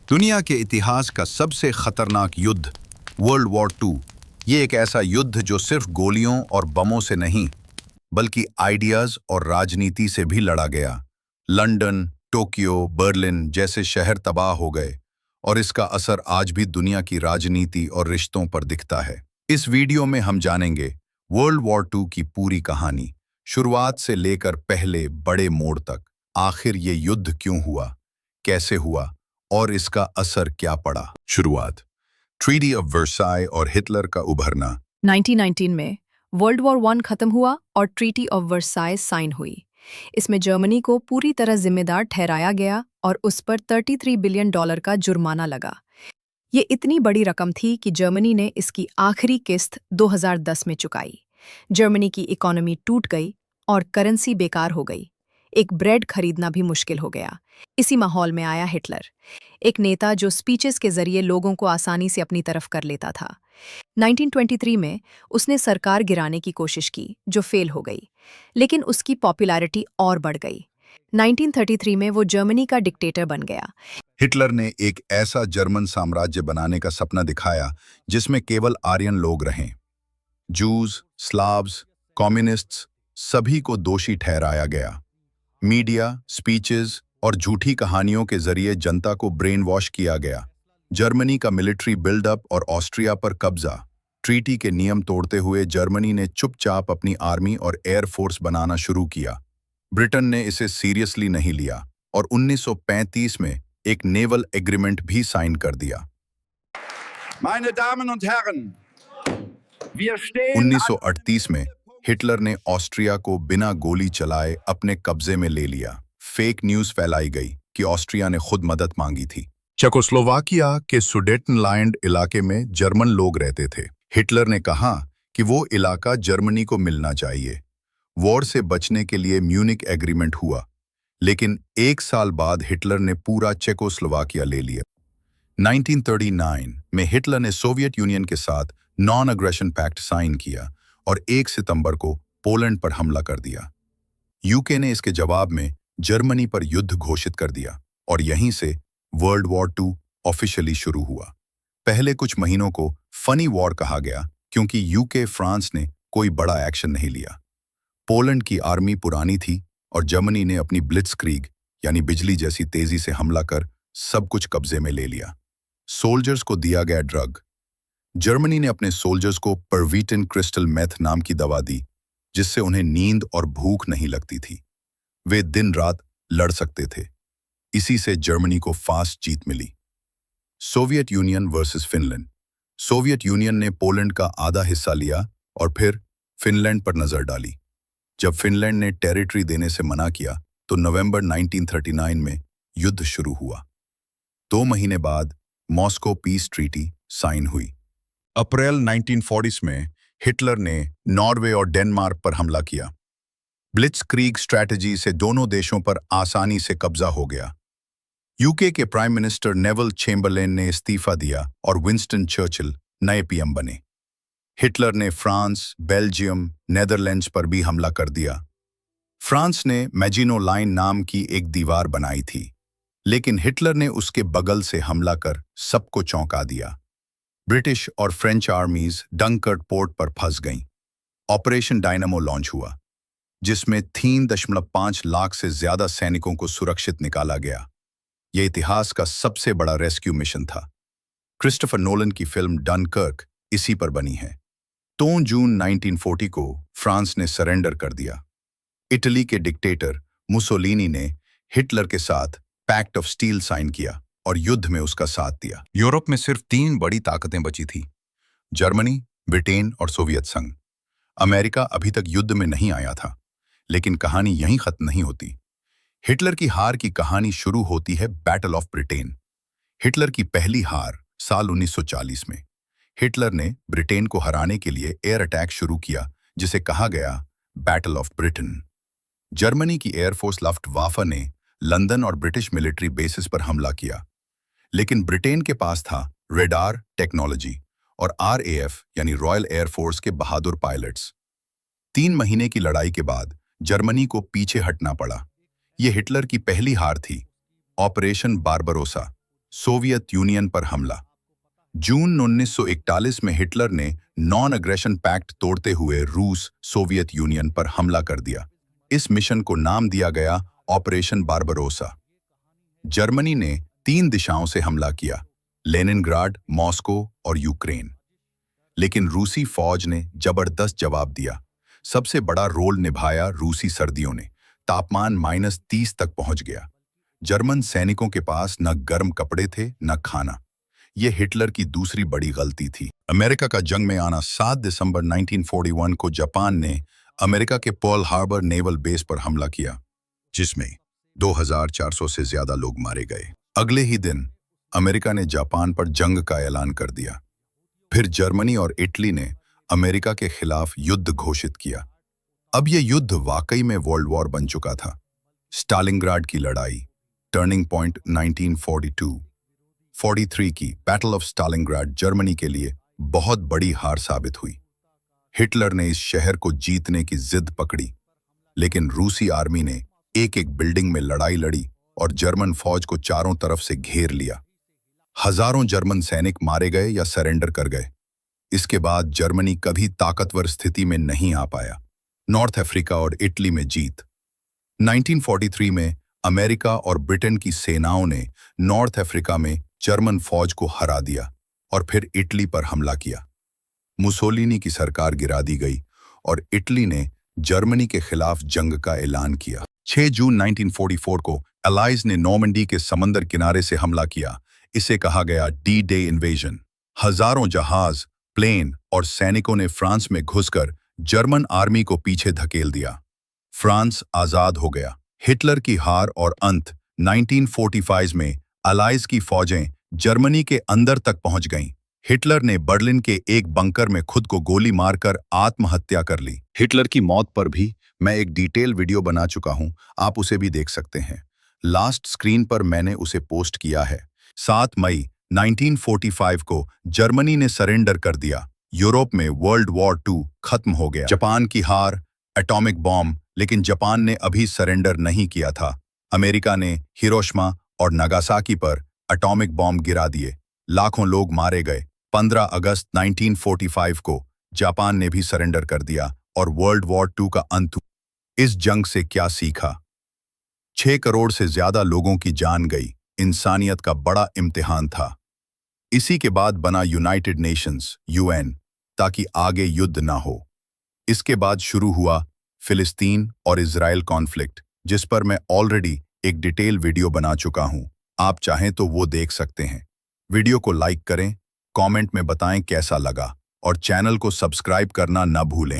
दुनिया के इतिहास का सबसे खतरनाक युद्ध वर्ल्ड वॉर टू। ये एक ऐसा युद्ध जो सिर्फ गोलियों और बमों से नहीं बल्कि आइडियाज और राजनीति से भी लड़ा गया। लंदन, टोक्यो, बर्लिन जैसे शहर तबाह हो गए और इसका असर आज भी दुनिया की राजनीति और रिश्तों पर दिखता है। इस वीडियो में हम जानेंगे वर्ल्ड वॉर टू की पूरी कहानी, शुरुआत से लेकर पहले बड़े मोड़ तक। आखिर ये युद्ध क्यों हुआ, कैसे हुआ और इसका असर क्या पड़ा। शुरुआत, ट्रीटी ऑफ वर्साई और हिटलर का उभरना। 1919 में वर्ल्ड वॉर वन खत्म हुआ और ट्रीटी ऑफ वर्साई साइन हुई। इसमें जर्मनी को पूरी तरह जिम्मेदार ठहराया गया और उस पर $33 बिलियन का जुर्माना लगा। ये इतनी बड़ी रकम थी कि जर्मनी ने इसकी आखिरी किस्त 2010 में चुकाई। जर्मनी की इकोनॉमी टूट गई और करेंसी बेकार हो गई। एक ब्रेड खरीदना भी मुश्किल हो गया। इसी माहौल में आया हिटलर, एक नेता जो स्पीचेस के जरिए लोगों को आसानी से अपनी तरफ कर लेता था। 1923 में उसने सरकार गिराने की कोशिश की जो फेल हो गई, लेकिन उसकी पॉपुलैरिटी और बढ़ गई। 1933 में वो जर्मनी का डिक्टेटर बन गया। हिटलर ने एक ऐसा जर्मन साम्राज्य बनाने का सपना दिखाया जिसमें केवल आर्यन लोग रहें। जूस, स्लाव्स, कम्युनिस्ट्स सभी को दोषी ठहराया गया। मीडिया, स्पीचेस और झूठी कहानियों के जरिए जनता को ब्रेन वॉश किया गया। जर्मनी का मिलिट्री बिल्डअप और ऑस्ट्रिया पर कब्जा। ट्रीटी के नियम तोड़ते हुए जर्मनी ने चुपचाप अपनी आर्मी और एयर फोर्स बनाना शुरू किया। ब्रिटेन ने इसे सीरियसली नहीं लिया और 1935 में एक नेवल एग्रीमेंट भी साइन कर दिया। Meine Damen und Herren, wir stehen 1938 में हिटलर ने ऑस्ट्रिया को बिना गोली चलाए अपने कब्जे में ले लिया। फेक न्यूज फैलाई गई कि ऑस्ट्रिया ने खुद मदद मांगी थी। चेकोस्लोवाकिया के सुडेटनलैंड इलाके में जर्मन लोग रहते थे। हिटलर ने कहा कि वो इलाका जर्मनी को मिलना चाहिए। वॉर से बचने के लिए म्यूनिक एग्रीमेंट हुआ, लेकिन एक साल बाद हिटलर ने पूरा चेकोस्लोवाकिया ले लिया। 1939 में हिटलर ने सोवियत यूनियन के साथ नॉन अग्रेशन पैक्ट साइन किया और 1 सितंबर को पोलैंड पर हमला कर दिया। यूके ने इसके जवाब में जर्मनी पर युद्ध घोषित कर दिया और यहीं से वर्ल्ड वॉर टू ऑफिशियली शुरू हुआ। पहले कुछ महीनों को फनी वॉर कहा गया क्योंकि यूके, फ्रांस ने कोई बड़ा एक्शन नहीं लिया। पोलैंड की आर्मी पुरानी थी और जर्मनी ने अपनी ब्लिट्जक्रीग यानी बिजली जैसी तेजी से हमला कर सब कुछ कब्जे में ले लिया। सोल्जर्स को दिया गया ड्रग। जर्मनी ने अपने सोल्जर्स को परवीटन क्रिस्टल मेथ नाम की दवा दी, जिससे उन्हें नींद और भूख नहीं लगती थी। वे दिन रात लड़ सकते थे। इसी से जर्मनी को फास्ट जीत मिली। Soviet Union versus Finland. Soviet Union ने पोलैंड का आधा हिस्सा लिया और फिर फिनलैंड पर नजर डाली। जब फिनलैंड ने टेरिटरी देने से मना किया तो नवंबर 1939 में युद्ध शुरू हुआ। 2 महीने बाद मॉस्को पीस ट्रीटी साइन हुई। अप्रैल 1940 में हिटलर ने नॉर्वे और डेनमार्क पर हमला किया। ब्लिट्जक्रीग स्ट्रैटेजी से दोनों देशों पर आसानी से कब्जा हो गया। यूके के प्राइम मिनिस्टर नेवल चेम्बरलेन ने इस्तीफा दिया और विंस्टन चर्चिल नए पीएम बने। हिटलर ने फ्रांस, बेल्जियम, नेदरलैंड्स पर भी हमला कर दिया। फ्रांस ने मैजिनो लाइन नाम की एक दीवार बनाई थी, लेकिन हिटलर ने उसके बगल से हमला कर सबको चौंका दिया। ब्रिटिश और फ्रेंच आर्मीज डंकर्क पोर्ट पर फंस गईं। ऑपरेशन डायनामो लॉन्च हुआ, जिसमें 3.5 लाख से ज्यादा सैनिकों को सुरक्षित निकाला गया। यह इतिहास का सबसे बड़ा रेस्क्यू मिशन था। क्रिस्टोफर नोलन की फिल्म डनकर्क इसी पर बनी है। 2 जून 1940 को फ्रांस ने सरेंडर कर दिया। इटली के डिक्टेटर मुसोलिनी ने हिटलर के साथ पैक्ट ऑफ स्टील साइन किया और युद्ध में उसका साथ दिया। यूरोप में सिर्फ 3 बड़ी ताकतें बची थी, जर्मनी, ब्रिटेन और सोवियत संघ। अमेरिका अभी तक युद्ध में नहीं आया था, लेकिन कहानी यहीं खत्म नहीं होती। हिटलर की हार की कहानी शुरू होती है बैटल ऑफ ब्रिटेन। हिटलर की पहली हार साल 1940 में। हिटलर ने ब्रिटेन को हराने के लिए एयर अटैक शुरू किया, जिसे कहा गया बैटल ऑफ ब्रिटेन। जर्मनी की एयरफोर्स लफ्टवाफे ने लंदन और ब्रिटिश मिलिट्री बेसिस पर हमला किया, लेकिन ब्रिटेन के पास था रेडार टेक्नोलॉजी और आरएएफ यानी रॉयल एयरफोर्स के बहादुर पायलट्स। 3 महीने की लड़ाई के बाद जर्मनी को पीछे हटना पड़ा। यह हिटलर की पहली हार थी। ऑपरेशन बारबरोसा सोवियत यूनियन पर हमला। जून 1941 में हिटलर ने नॉन अग्रेशन पैक्ट तोड़ते हुए रूस सोवियत यूनियन पर हमला कर दिया। इस मिशन को नाम दिया गया ऑपरेशन बारबरोसा। जर्मनी ने 3 दिशाओं से हमला किया, लेनिनग्राड, मॉस्को और यूक्रेन। लेकिन रूसी फौज ने जबरदस्त जवाब दिया। सबसे बड़ा रोल निभाया रूसी सर्दियों ने। तापमान -30 तक पहुंच गया। जर्मन सैनिकों के पास न गर्म कपड़े थे न खाना। यह हिटलर की दूसरी बड़ी गलती थी। अमेरिका का जंग में आना। 7 दिसंबर 1941 को जापान ने अमेरिका के पर्ल हार्बर नेवल बेस पर हमला किया, जिसमें 2400 से ज्यादा लोग मारे गए। अगले ही दिन अमेरिका ने जापान पर जंग का ऐलान कर दिया। फिर जर्मनी और इटली ने अमेरिका के खिलाफ युद्ध घोषित किया। अब यह युद्ध वाकई में वर्ल्ड वॉर बन चुका था। स्टालिनग्राड की लड़ाई, टर्निंग पॉइंट 1942-43 की बैटल ऑफ स्टालिनग्राड जर्मनी के लिए बहुत बड़ी हार साबित हुई। हिटलर ने इस शहर को जीतने की जिद पकड़ी, लेकिन रूसी आर्मी ने एक एक बिल्डिंग में लड़ाई लड़ी और जर्मन फौज को चारों तरफ से घेर लिया। हजारों जर्मन सैनिक मारे गए या सरेंडर कर गए। इसके बाद जर्मनी कभी ताकतवर स्थिति में नहीं आ पाया। नॉर्थ अफ्रीका और इटली में जीत। 1943 में अमेरिका और ब्रिटेन की सेनाओं ने नॉर्थ अफ्रीका में जर्मन फौज को हरा दिया और फिर इटली पर हमला किया। मुसोलिनी की सरकार गिरा दी गई और इटली ने जर्मनी के खिलाफ जंग का ऐलान किया। 6 जून 1944 को अलाइज ने नॉर्मंडी के समंदर किनारे से हमला किया। इसे कहा गया डी-डे इन्वेजन। हजारों जहाज, प्लेन और सैनिकों ने फ्रांस में घुसकर जर्मन आर्मी को पीछे धकेल दिया। फ्रांस आजाद हो गया। हिटलर की हार और अंत। 1945 में अलाइज की फौजें जर्मनी के अंदर तक पहुंच गईं। हिटलर ने बर्लिन के एक बंकर में खुद को गोली मारकर आत्महत्या कर ली। हिटलर की मौत पर भी मैं एक डिटेल वीडियो बना चुका हूं, आप उसे भी देख सकते हैं। लास्ट स्क्रीन पर मैंने उसे पोस्ट किया है। 7 मई 1945 को जर्मनी ने सरेंडर कर दिया। यूरोप में वर्ल्ड वॉर 2 खत्म हो गया। जापान की हार, एटॉमिक बॉम्ब, लेकिन जापान ने अभी सरेंडर नहीं किया था। अमेरिका ने हिरोशिमा और नागासाकी पर एटॉमिक बॉम्ब गिरा दिए। लाखों लोग मारे गए। 15 अगस्त 1945 को जापान ने भी सरेंडर कर दिया और वर्ल्ड वॉर 2 का अंत हुआ। इस जंग से क्या सीखा? 6 करोड़ से ज्यादा लोगों की जान गई। इंसानियत का बड़ा इम्तिहान था। इसी के बाद बना यूनाइटेड नेशंस (UN) ताकि आगे युद्ध ना हो। इसके बाद शुरू हुआ फिलिस्तीन और इजराइल कॉन्फ्लिक्ट, जिस पर मैं ऑलरेडी एक डिटेल वीडियो बना चुका हूं। आप चाहें तो वो देख सकते हैं। वीडियो को लाइक करें, कमेंट में बताएं कैसा लगा और चैनल को सब्सक्राइब करना न भूलें।